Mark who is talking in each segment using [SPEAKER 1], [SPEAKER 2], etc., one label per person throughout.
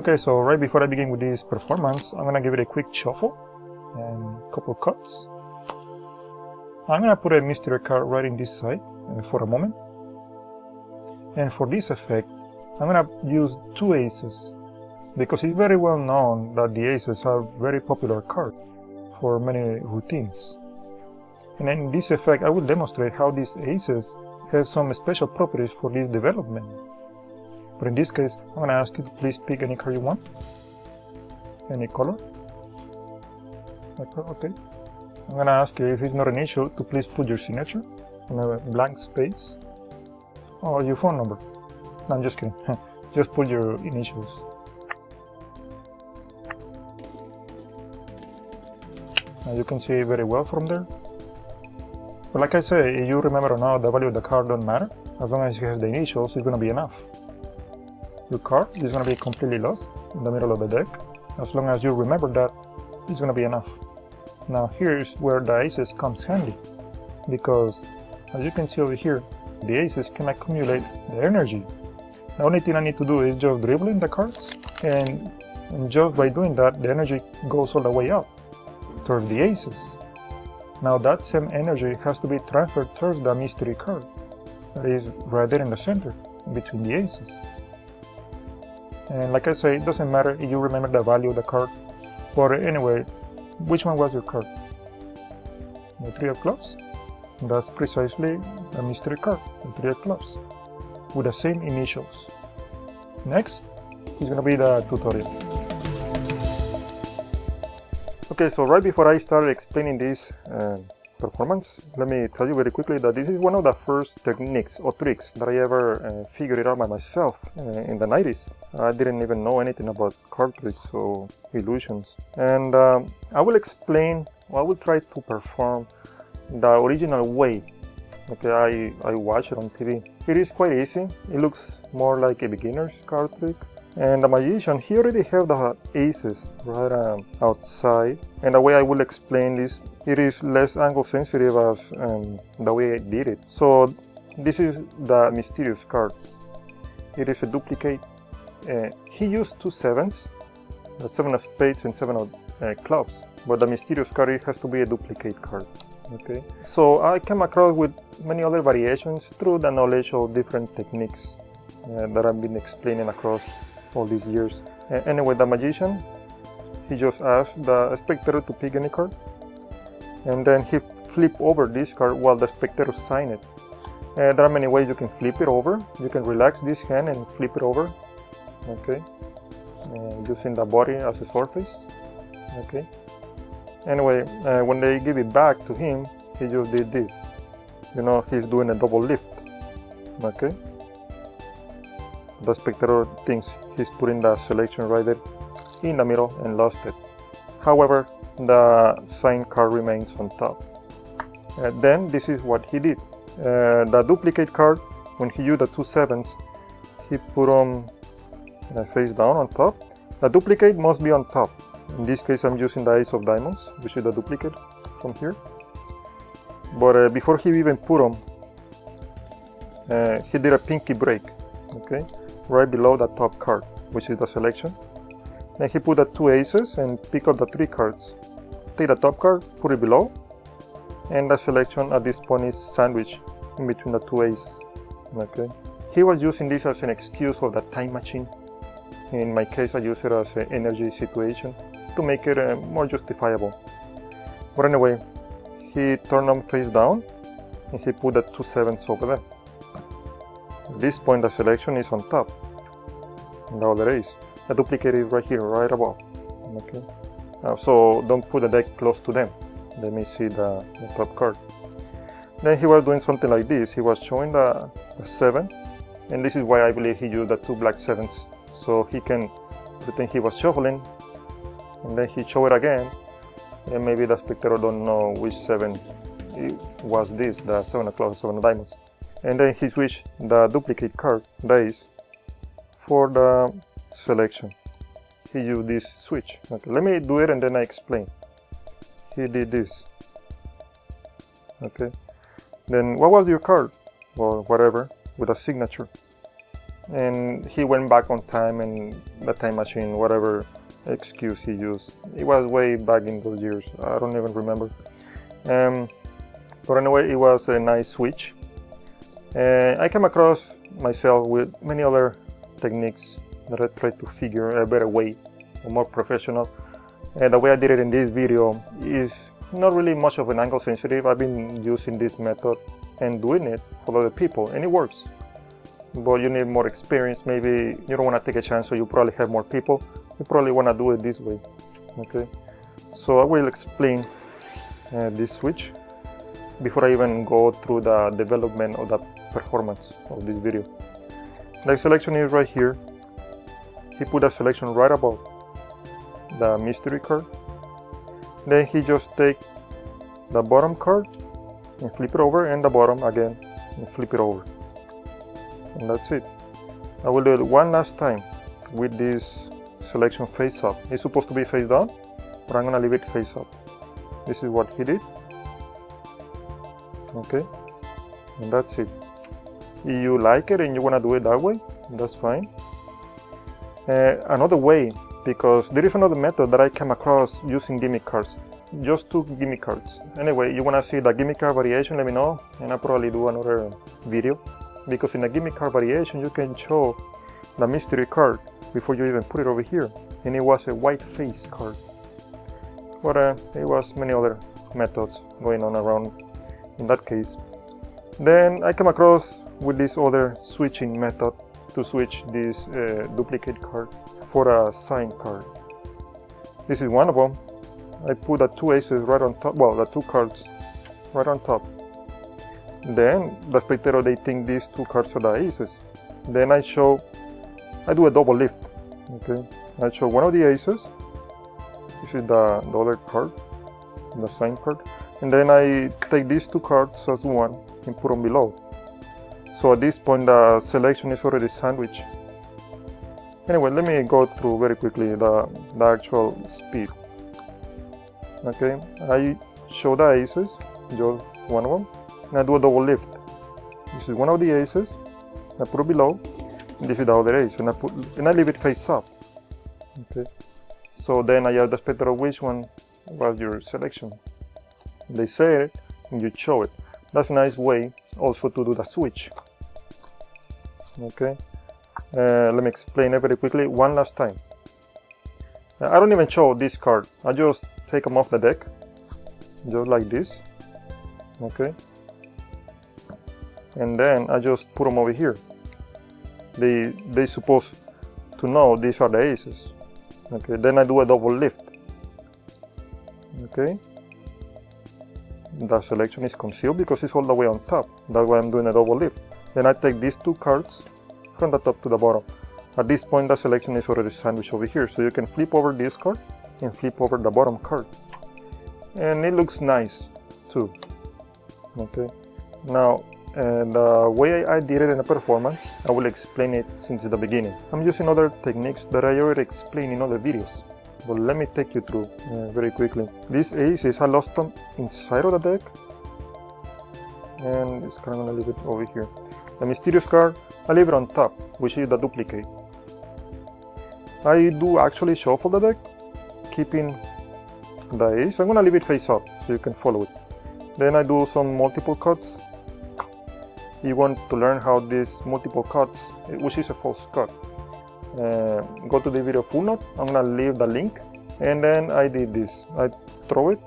[SPEAKER 1] Okay, so right before I begin with this performance, I'm gonna give it a quick shuffle and a couple cuts. I'm gonna put a mystery card right in this side for a moment. And for this effect, I'm gonna use two aces, because it's very well known that the aces are very popular cards for many routines. And in this effect, I will demonstrate how these aces have some special properties for this development. But in this case, I'm going to ask you to please pick any card you want, any color. Okay. I'm going to ask you, if it's not an issue, to please put your signature in a blank space, or your phone number. No, I'm just kidding. Just put your initials. Now you can see very well from there. But like I say, if you remember or not, the value of the card don't matter. As long as you have the initials, it's going to be enough. Your card is going to be completely lost in the middle of the deck. As long as you remember that, it's going to be enough. Now here's where the aces comes handy, because as you can see over here, the aces can accumulate the energy. The only thing I need to do is just dribbling the cards, and just by doing that, the energy goes all the way up towards the aces. Now that same energy has to be transferred towards the mystery card that is right there in the center between the aces. And like I say, it doesn't matter if you remember the value of the card, but anyway, which one was your card? The Three of Clubs? That's precisely a mystery card, the Three of Clubs, with the same initials. Next is going to be the tutorial. Okay, so right before I start explaining this performance, let me tell you very quickly that this is one of the first techniques or tricks that I ever figured it out by myself in the 90s. I didn't even know anything about card tricks or illusions. And I will explain, or I will try to perform the original way. Okay, I watch it on TV. It is quite easy. It looks more like a beginner's card trick. And the magician, he already have the aces right outside. And the way I will explain this, it is less angle sensitive as the way I did it. So this is the mysterious card. It is a duplicate. He used two sevens, the 7 of spades and 7 of clubs. But the mysterious card, it has to be a duplicate card. Okay. So I came across with many other variations through the knowledge of different techniques that I've been explaining across all these years. Anyway, the magician, he just asked the spectator to pick any card, and then he flip over this card while the spectator sign it. There are many ways you can flip it over. You can relax this hand and flip it over, okay, using the body as a surface, okay. Anyway, when they give it back to him, he just did this. You know, he's doing a double lift, okay. The spectator thinks he's putting the selection right there in the middle and lost it. However, the signed card remains on top. Then this is what he did. The duplicate card, when he used the two sevens, he put them face down on top. The duplicate must be on top. In this case, I'm using the Ace of Diamonds, which is the duplicate from here. But before he even put them, he did a pinky break, okay, right below the top card, which is the selection. Then he put the two aces and pick up the three cards. Take the top card, put it below, and the selection at this point is sandwiched in between the two aces. Okay. He was using this as an excuse of the time machine. In my case, I use it as an energy situation to make it more justifiable. But anyway, he turned them face down and he put the two sevens over there. At this point, the selection is on top, and the other ace. The duplicate is right here, right above. Okay. So don't put the deck close to them. They may see the top card. Then he was doing something like this. He was showing the 7, and this is why I believe he used the two black sevens, so he can pretend he was shuffling, and then he show it again, and maybe the spectator don't know which 7 was this, the 7 of clubs, 7 of diamonds. And then he switched the duplicate card, the ace, for the selection. He used this switch. Okay, let me do it and then I explain. He did this. Okay. Then what was your card? Or whatever, with a signature. and he went back on time and the time machine, whatever excuse he used. It was way back in those years. I don't even remember. But anyway, it was a nice switch. I came across myself with many other techniques that I tried to figure a better way, or more professional. The way I did it in this video is not really much of an angle sensitive. I've been using this method and doing it for other people, and it works. But you need more experience. Maybe you don't want to take a chance, so you probably have more people. You probably want to do it this way. Okay, so I will explain this switch before I even go through the development of the performance of this video. The selection is right here. He put a selection right above the mystery card. Then he just take the bottom card and flip it over, and the bottom again and flip it over, and that's it. I will do it one last time with this selection face up. It's supposed to be face down, but I'm gonna leave it face up. This is what he did. Okay, and that's it. If you like it and you want to do it that way, that's fine. Another way, because there is another method that I came across using gimmick cards, just 2 gimmick cards. Anyway, you want to see the gimmick card variation, let me know, and I'll probably do another video, because in the gimmick card variation you can show the mystery card before you even put it over here, and it was a white face card. But it was many other methods going on around in that case. Then I came across with this other switching method to switch this duplicate card for a sign card. This is one of them. I put the 2 aces right on top, well, the 2 cards right on top. Then the spectator, they think these 2 cards are the aces. Then I do a double lift. Okay, I show one of the aces. This is the other card, the sign card. And then I take these 2 cards as one and put them below. So at this point the selection is already sandwiched. Anyway, let me go through very quickly the actual speed. Okay, I show the aces, just one of them, and I do a double lift. This is one of the aces, I put it below, and this is the other ace, and I leave it face up. Okay, so then I ask the spectator which one was your selection. They say it, and you show it. That's a nice way also to do the switch. Okay, let me explain it very quickly one last time. I don't even show this card. I just take them off the deck, just like this. Okay, and then I just put them over here. They supposed to know these are the aces. Okay, then I do a double lift. Okay, the selection is concealed because it's all the way on top. That's why I'm doing a double lift. Then I take these 2 cards from the top to the bottom. At this point the selection is already sandwiched over here, so you can flip over this card and flip over the bottom card, and it looks nice too. Okay, now the way I did it in the performance, I will explain it since the beginning. I'm using other techniques that I already explained in other videos, but let me take you through very quickly. These aces, I lost them inside of the deck, and it's kind of gonna leave it over here. The mysterious card, I leave it on top, which is the duplicate. I do actually shuffle the deck, keeping the ace. I'm gonna leave it face up so you can follow it. Then I do some multiple cuts. You want to learn how these multiple cuts, which is a false cut. Go to the video full note. I'm gonna leave the link. And then I did this. I throw it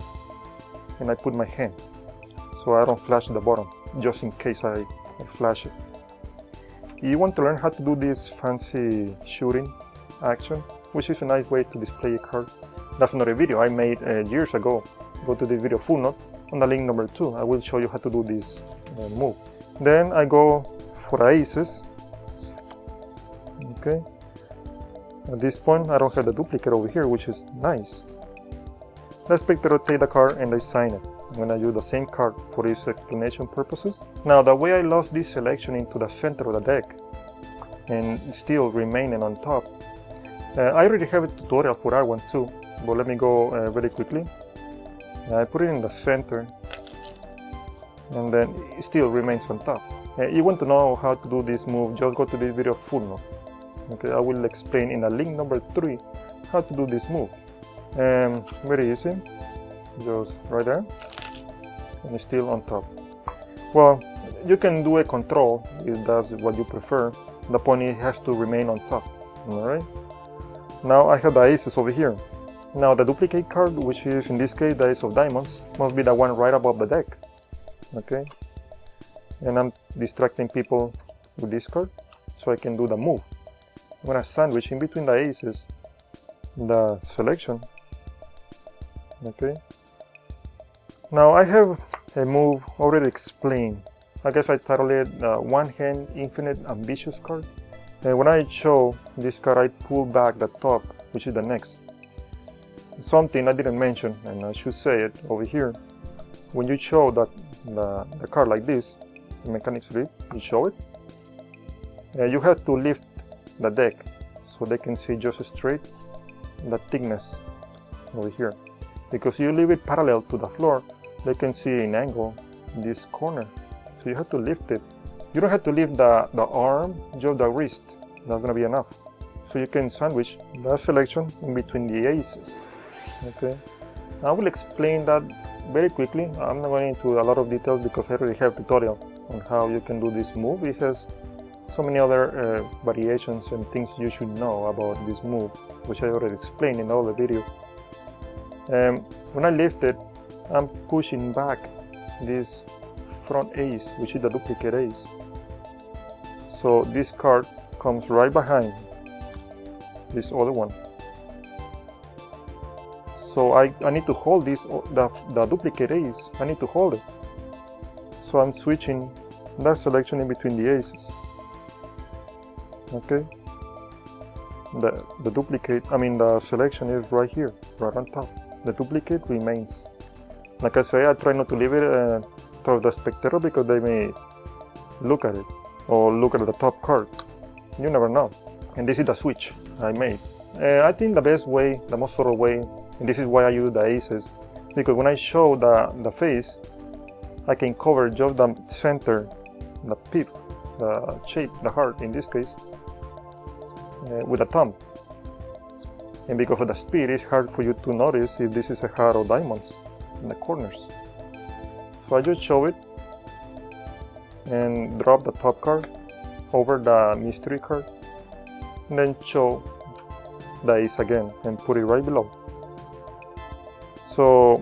[SPEAKER 1] and I put my hand so I don't flash the bottom, just in case I flash it. You want to learn how to do this fancy shooting action, which is a nice way to display a card. That's another video I made years ago. Go to the video full note on the link number 2. I will show you how to do this move. Then I go for the aces. Okay. At this point I don't have the duplicate over here, which is nice. The spectator take the card and they sign it. I'm gonna use the same card for these explanation purposes. Now the way I lost this selection into the center of the deck and still remaining on top, I already have a tutorial for that one too, but let me go very quickly. I put it in the center and then it still remains on top. You want to know how to do this move, just go to this video full note. Okay, I will explain in a link number 3 how to do this move. Very easy, just right there, and it's still on top. Well, you can do a control if that's what you prefer. The point is it has to remain on top. Alright, now I have the aces over here. Now the duplicate card, which is in this case the ace of diamonds, must be the one right above the deck. Okay, and I'm distracting people with this card so I can do the move. I'm gonna sandwich in between the aces the selection. Okay, now I have a move already explained. I guess I titled it One Hand Infinite Ambitious card. And when I show this card, I pull back the top, which is the next. Something I didn't mention, and I should say it over here. When you show the card like this, the mechanics read, you show it. You have to lift the deck so they can see just straight the thickness over here. Because you leave it parallel to the floor, they can see in angle this corner. So you have to lift it. You don't have to lift the arm, just the wrist. That's gonna be enough. So you can sandwich the selection in between the aces. Okay. I will explain that very quickly. I'm not going into a lot of details because I already have a tutorial on how you can do this move. It has so many other variations and things you should know about this move, which I already explained in all the videos. When I lift it, I'm pushing back this front ace, which is the duplicate ace. So this card comes right behind this other one. So I need to hold this, the duplicate ace, I need to hold it. So I'm switching that selection in between the aces. Okay. The duplicate, the selection is right here, right on top. The duplicate remains. Like I say, I try not to leave it towards the spectator because they may look at it or look at the top card. You never know. And this is the switch I made. I think the best way, the most thorough way, and this is why I use the aces, because when I show the face, I can cover just the center, the pip, the shape, the heart in this case, with a thumb. And because of the speed, it's hard for you to notice if this is a heart or diamonds in the corners. So I just show it and drop the top card over the mystery card, and then show the ace again and put it right below. So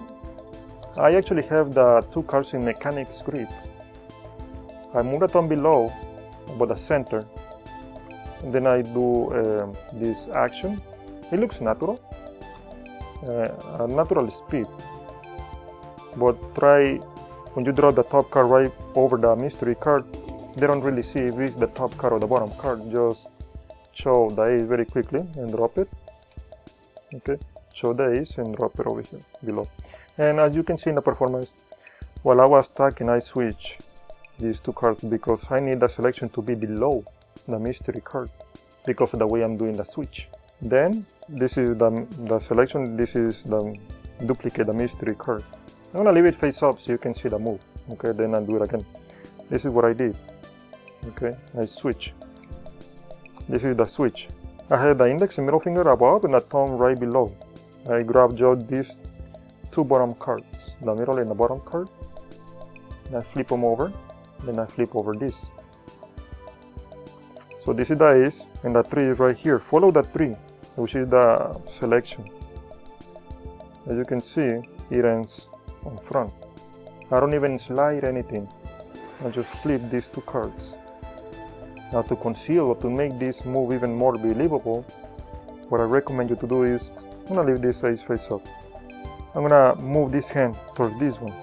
[SPEAKER 1] I actually have the two cards in mechanics grip. I move the thumb below about the center, and then I do this action. It looks natural, a natural speed, but try when you draw the top card right over the mystery card, they don't really see if it's the top card or the bottom card. Just show the ace very quickly and drop it. Okay, show the ace and drop it over here below. And as you can see in the performance, while I was talking, I switched these two cards because I need the selection to be below the mystery card because of the way I'm doing the switch. Then this is the selection, this is the duplicate, the mystery card. I'm gonna leave it face up so you can see the move. Okay, then I'll do it again. This is what I did. Okay, I switch. This is the switch. I have the index and middle finger above and the thumb right below. I grab just these two bottom cards, the middle and the bottom card. And I flip them over, then I flip over this. So this is the ace, and the 3 is right here. Follow the 3, which is the selection. As you can see, it ends on front. I don't even slide anything. I just flip these two cards. Now to conceal or to make this move even more believable, what I recommend you to do is, I'm gonna leave this ace face up. I'm gonna move this hand towards this one.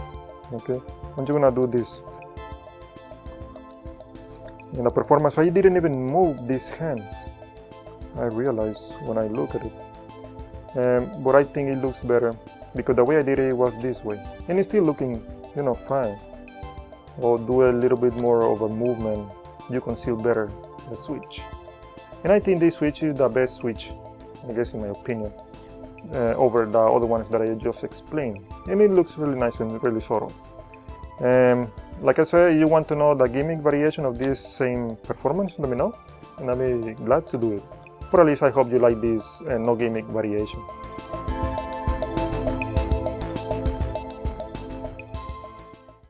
[SPEAKER 1] Okay? I'm just gonna do this. In the performance, I didn't even move this hand. I realized when I look at it. But I think it looks better because the way I did it was this way. And it's still looking, fine. Or do a little bit more of a movement. You conceal better the switch. And I think this switch is the best switch, I guess in my opinion, over the other ones that I just explained. And it looks really nice and really subtle. Like I said, you want to know the gimmick variation of this same performance, let me know, and I'll be glad to do it. Or at least I hope you like this no gimmick variation.